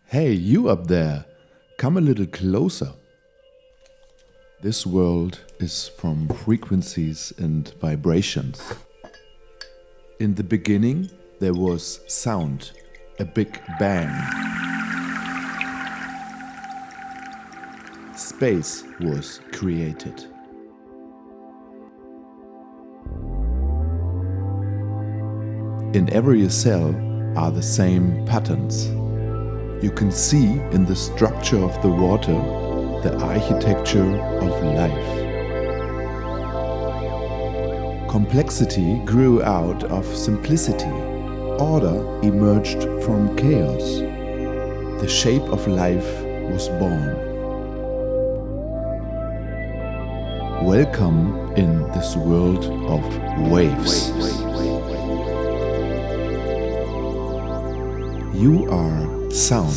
Hey, you up there, come a little closer. This world is from frequencies and vibrations. In the beginning, there was sound, a big bang. Space was created. In every cell are the same patterns. You can see in the structure of the water the architecture of life. Complexity grew out of simplicity. Order emerged from chaos. The shape of life was born. Welcome in this world of waves. You are sound.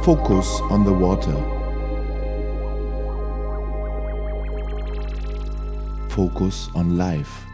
Focus on the water. Focus on life.